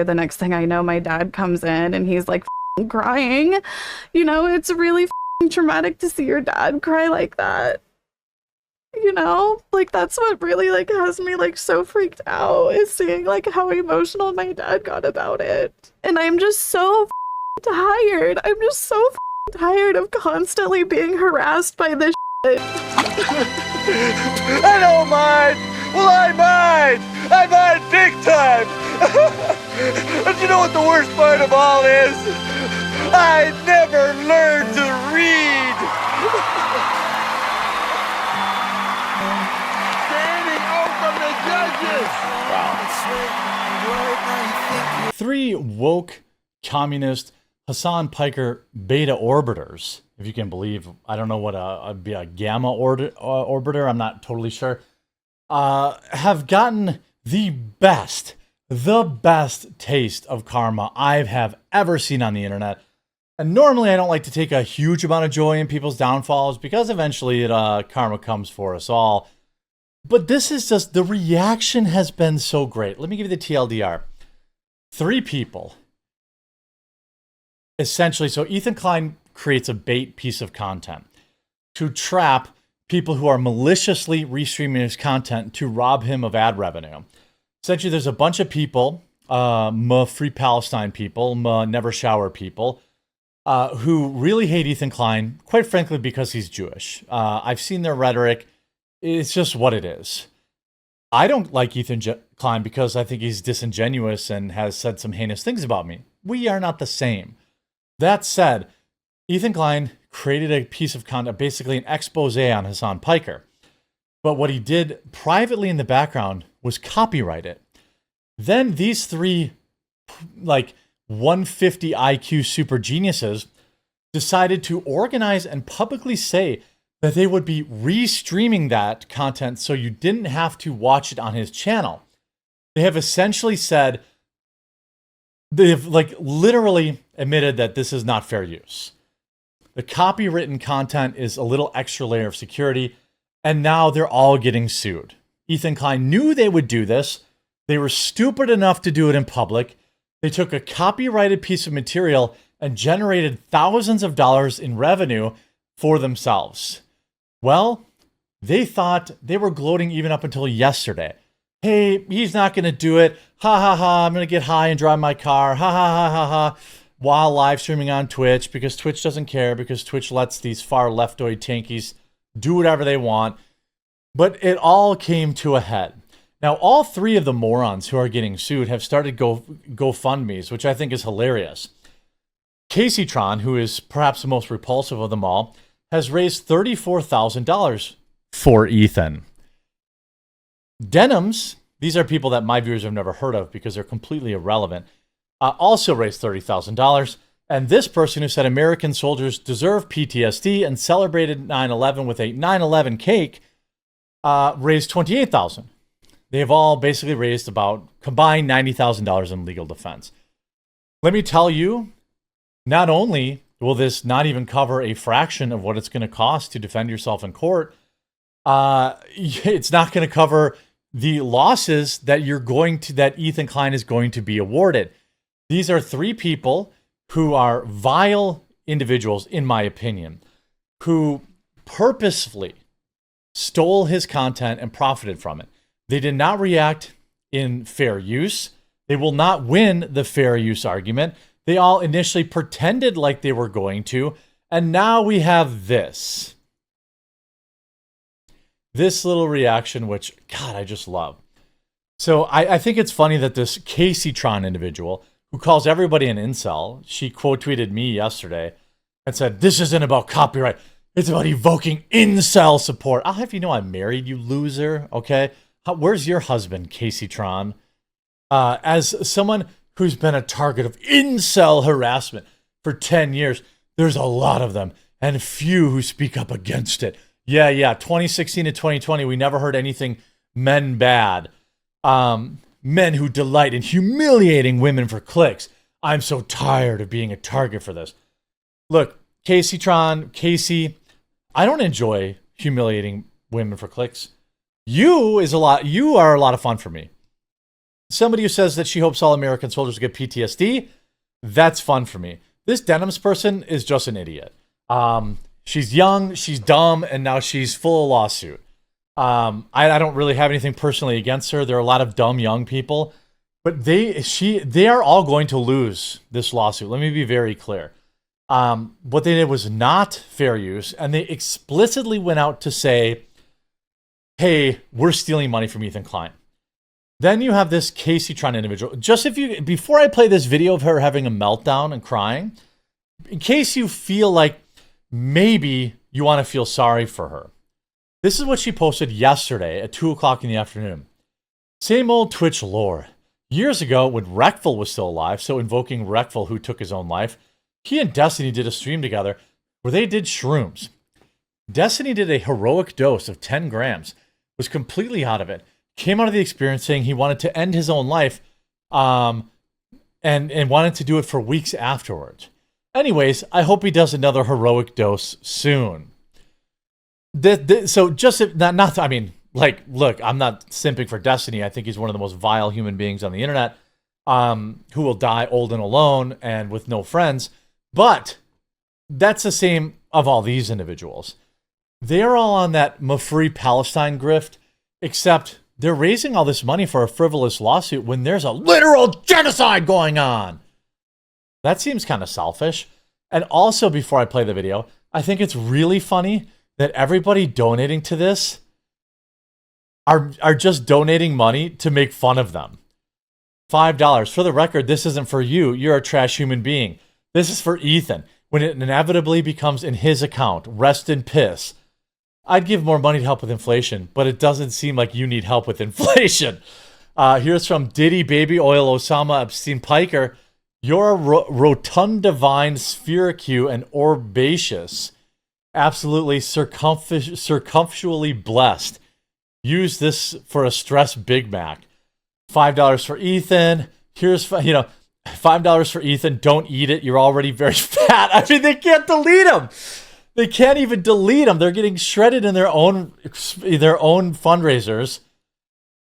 later, the next thing I know, my dad comes in and he's like crying. You know, it's really traumatic to see your dad cry like that. You know, like that's what really like has me like so freaked out, is seeing like how emotional my dad got about it. And I'm just so tired. I'm just so tired of constantly being harassed by this shit. I don't mind. Well, I mind. I mind big time. And you know what the worst part of all is? I never learned to read. Standing over the judges. Wow. 3 woke communist Hassan Piker beta orbiters, if you can believe. I don't know what be a gamma orbiter. I'm not totally sure. Have gotten the best taste of karma I have ever seen on the internet. And normally I don't like to take a huge amount of joy in people's downfalls because eventually karma comes for us all. But this is just, the reaction has been so great. Let me give you the TLDR. 3 people. Essentially, so Ethan Klein creates a bait piece of content to trap people who are maliciously restreaming his content to rob him of ad revenue. Essentially, there's a bunch of people, Free Palestine people, Never Shower people, who really hate Ethan Klein, quite frankly, because he's Jewish. I've seen their rhetoric. It's just what it is. I don't like Ethan Klein because I think he's disingenuous and has said some heinous things about me. We are not the same. That said, Ethan Klein created a piece of content, basically an expose on Hassan Piker. But what he did privately in the background was copyright it. Then these 3, like 150 IQ super geniuses decided to organize and publicly say that they would be restreaming that content so you didn't have to watch it on his channel. They have essentially said, they've like literally admitted that this is not fair use. The copywritten content is a little extra layer of security, and now they're all getting sued. Ethan Klein knew they would do this. They were stupid enough to do it in public. They took a copyrighted piece of material and generated thousands of dollars in revenue for themselves. Well, they thought they were gloating even up until yesterday. Hey, he's not going to do it. Ha ha ha, I'm going to get high and drive my car. Ha ha ha ha ha. While live streaming on Twitch, because Twitch doesn't care, because Twitch lets these far leftoid tankies do whatever they want. But it all came to a head. Now, all 3 of the morons who are getting sued have started GoFundMes, which I think is hilarious. Casey Tron, who is perhaps the most repulsive of them all, has raised $34,000 for Ethan. Denims, these are people that my viewers have never heard of because they're completely irrelevant, also raised $30,000. And this person who said American soldiers deserve PTSD and celebrated 9/11 with a 9/11 cake raised $28,000. They have all basically raised about combined $90,000 in legal defense. Let me tell you, not only will this not even cover a fraction of what it's going to cost to defend yourself in court, it's not going to cover the losses that that Ethan Klein is going to be awarded. These are 3 people who are vile individuals, in my opinion, who purposefully stole his content and profited from it. They did not react in fair use. They will not win the fair use argument. They all initially pretended like they were going to, and now we have this. This little reaction, which, God, I just love. So I think it's funny that this Casey Tron individual, who calls everybody an incel, she quote tweeted me yesterday and said, "This isn't about copyright. It's about evoking incel support." I'll have you know I'm married, you loser, okay? Where's your husband, Casey Tron? As someone who's been a target of incel harassment for 10 years, there's a lot of them and few who speak up against it. Yeah, 2016 to 2020, we never heard anything men bad. Men who delight in humiliating women for clicks. I'm so tired of being a target for this. Look, Casey Tron, Casey, I don't enjoy humiliating women for clicks. You are a lot of fun for me. somebody who says that she hopes all American soldiers get PTSD, that's fun for me. This Denims person is just an idiot. She's young, she's dumb, and now she's full of lawsuit. I don't really have anything personally against her. There are a lot of dumb young people, but they are all going to lose this lawsuit. Let me be very clear. What they did was not fair use, and they explicitly went out to say, hey, we're stealing money from Ethan Klein. Then you have this Casey Tron individual. Before I play this video of her having a meltdown and crying, in case you feel like maybe you want to feel sorry for her, this is what she posted yesterday at 2 o'clock in the afternoon. Same old Twitch lore. Years ago, when Rektful was still alive, so invoking Rektful, who took his own life, he and Destiny did a stream together where they did shrooms. Destiny did a heroic dose of 10 grams, was completely out of it, came out of the experience saying he wanted to end his own life, and wanted to do it for weeks afterwards. Anyways, I hope he does another heroic dose soon. So just not I mean, like, look, I'm not simping for Destiny. I think he's one of the most vile human beings on the internet, who will die old and alone and with no friends. But that's the same of all these individuals. They're all on that Free Palestine grift, except they're raising all this money for a frivolous lawsuit when there's a literal genocide going on. That seems kind of selfish. And also, before I play the video, I think it's really funny that everybody donating to this are just donating money to make fun of them. $5. For the record, this isn't for you. You're a trash human being. This is for Ethan. When it inevitably becomes in his account, rest in piss. I'd give more money to help with inflation, but it doesn't seem like you need help with inflation. Here's from Diddy Baby Oil Osama Epstein Piker. You're a rotundivine, sphericue, and orbaceous. Absolutely circumferentially blessed. Use this for a stress Big Mac. $5 for Ethan. Here's, $5 for Ethan. Don't eat it. You're already very fat. I mean, they can't delete them. They can't even delete them. They're getting shredded in their own fundraisers,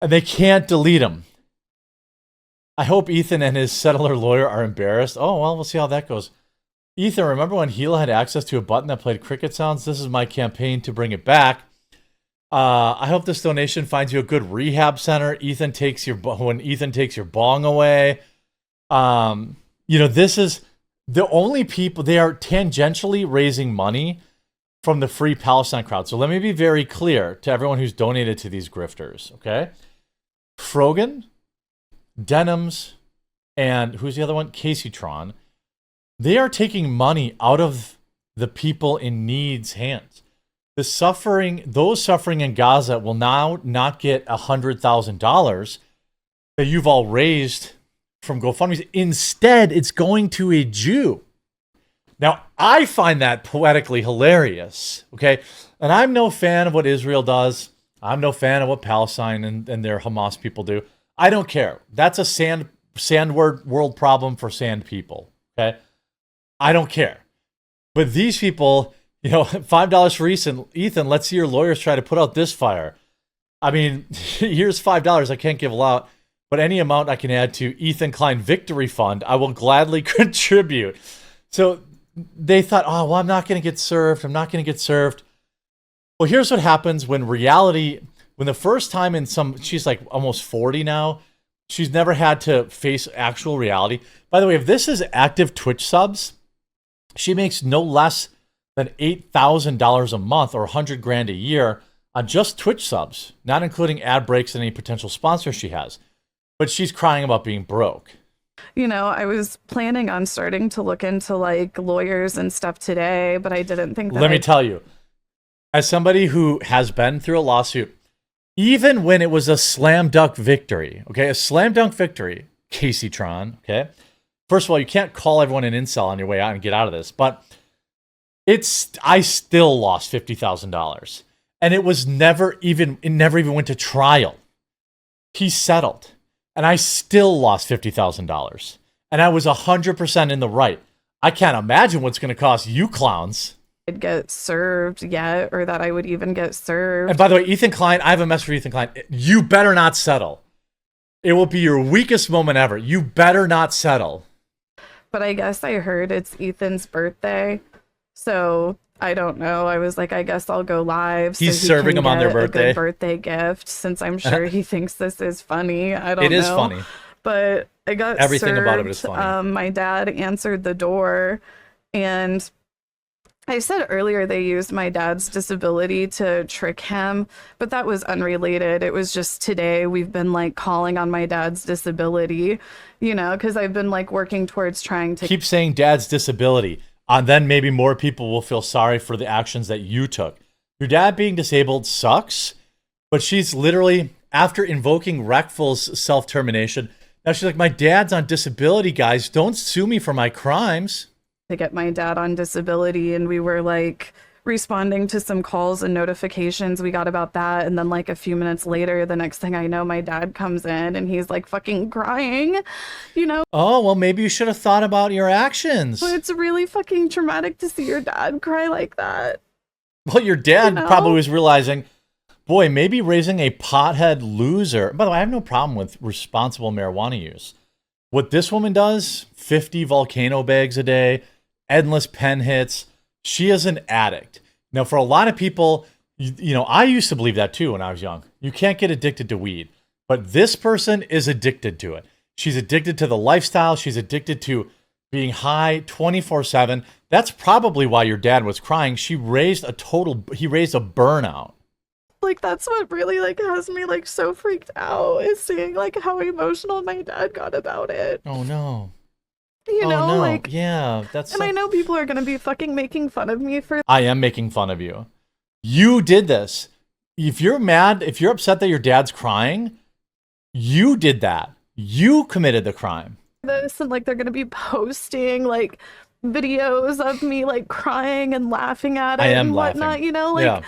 and they can't delete them. I hope Ethan and his settler lawyer are embarrassed. Oh, well, we'll see how that goes. Ethan, remember when Gila had access to a button that played cricket sounds? This is my campaign to bring it back. I hope this donation finds you a good rehab center. When Ethan takes your bong away. This is the only people, they are tangentially raising money from the Free Palestine crowd. So let me be very clear to everyone who's donated to these grifters, okay? Frogan, Denims, and who's the other one? Casey Tron. They are taking money out of the people in need's hands. Those suffering in Gaza will now not get $100,000 that you've all raised from GoFundMe. Instead, it's going to a Jew. Now, I find that poetically hilarious, okay? And I'm no fan of what Israel does. I'm no fan of what Palestine and their Hamas people do. I don't care. That's a sand world problem for sand people, okay? I don't care. But these people, $5 for Ethan, let's see your lawyers try to put out this fire. I mean, here's $5 I can't give out, but any amount I can add to Ethan Klein Victory Fund, I will gladly contribute. So they thought, oh, well, I'm not going to get served. Well, here's what happens when the first time she's like almost 40 now, she's never had to face actual reality. By the way, if this is active Twitch subs, she makes no less than $8,000 a month or $100,000 a year on just Twitch subs, not including ad breaks and any potential sponsors she has. But she's crying about being broke. I was planning on starting to look into like lawyers and stuff today, but I didn't think that. Let me tell you, as somebody who has been through a lawsuit, even when it was a slam dunk victory, Casey Tron, okay? First of all, you can't call everyone an incel on your way out and get out of this, but I still lost $50,000. And it never even went to trial. He settled. And I still lost $50,000. And I was 100% in the right. I can't imagine what's going to cost you clowns. I'd get served yet, or that I would even get served. And by the way, Ethan Klein, I have a message for Ethan Klein. You better not settle. It will be your weakest moment ever. You better not settle. But I guess I heard it's Ethan's birthday. So I don't know. I was like, I guess I'll go live. He's so he serving can them on their get a birthday. good birthday gift, since I'm sure he thinks this is funny. I don't know. It is funny. But I got Everything served. about it is funny. My dad answered the door, and I said earlier they used my dad's disability to trick him, but that was unrelated. It was just today we've been like calling on my dad's disability, you know, because I've been like working towards trying to keep saying dad's disability, and then maybe more people will feel sorry for the actions that you took. Your dad being disabled sucks, but she's literally, after invoking Reckful's self-termination, now she's like, my dad's on disability, guys. Don't sue me for my crimes. to get my dad on disability, and we were like responding to some calls and notifications we got about that, and then like a few minutes later, the next thing I know, my dad comes in and he's like fucking crying, you know. Oh, well, maybe you should have thought about your actions. But it's really fucking traumatic to see your dad cry like that. Well, your dad You know? probably was realizing, boy, maybe raising a pothead loser. By the way, I have no problem with responsible marijuana use. What this woman does, 50 volcano bags a day, endless pen hits, she is an addict. Now, for a lot of people, you know, I used to believe that too when I was young. You can't get addicted to weed. But this person is addicted to it. She's addicted to the lifestyle. She's addicted to being high 24/7. That's probably why your dad was crying. He raised a burnout. Like, that's what really like has me like so freaked out, is seeing like how emotional my dad got about it. Oh no. You know, no. like, yeah, that's. and I know people are gonna be fucking making fun of me for. I am making fun of you. You did this. If you're mad, if you're upset that your dad's crying, you did that. You committed the crime. This, and like they're gonna be posting like videos of me like crying and laughing at it I am and whatnot, laughing. you know, like. Yeah.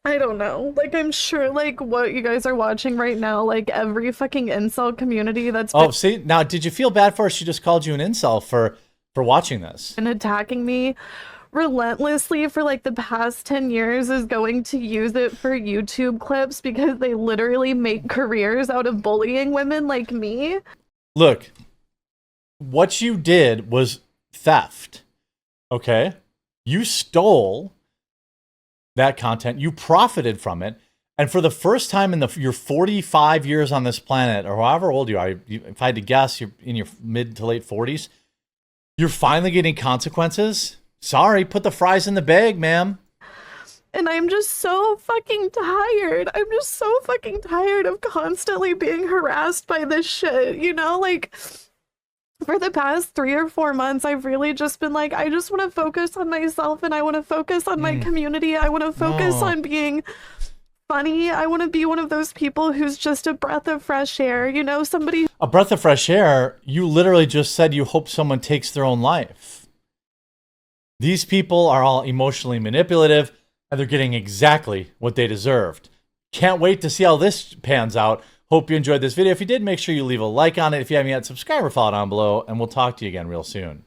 I don't know. Like, I'm sure, like, what you guys are watching right now, like, every fucking incel community that's Oh, see, now, did you feel bad for her? She just called you an incel for watching this. been attacking me relentlessly for, like, the past 10 years is going to use it for YouTube clips, because they literally make careers out of bullying women like me. Look, what you did was theft, okay? You stole that content, you profited from it, and for the first time in your 45 years on this planet, or however old you are, if I had to guess, you're in your mid to late 40s, you're finally getting consequences. Sorry, put the fries in the bag, ma'am. And I'm just so fucking tired. I'm just so fucking tired of constantly being harassed by this shit, you know? Like, for the past 3 or 4 months, I've really just been like, I just want to focus on myself, and I want to focus on my community. I want to focus on being funny. I want to be one of those people who's just a breath of fresh air, you know, somebody. A breath of fresh air. You literally just said you hope someone takes their own life. These people are all emotionally manipulative, and they're getting exactly what they deserved. Can't wait to see how this pans out. Hope you enjoyed this video. If you did, make sure you leave a like on it. If you haven't yet, subscribe or follow down below, and we'll talk to you again real soon.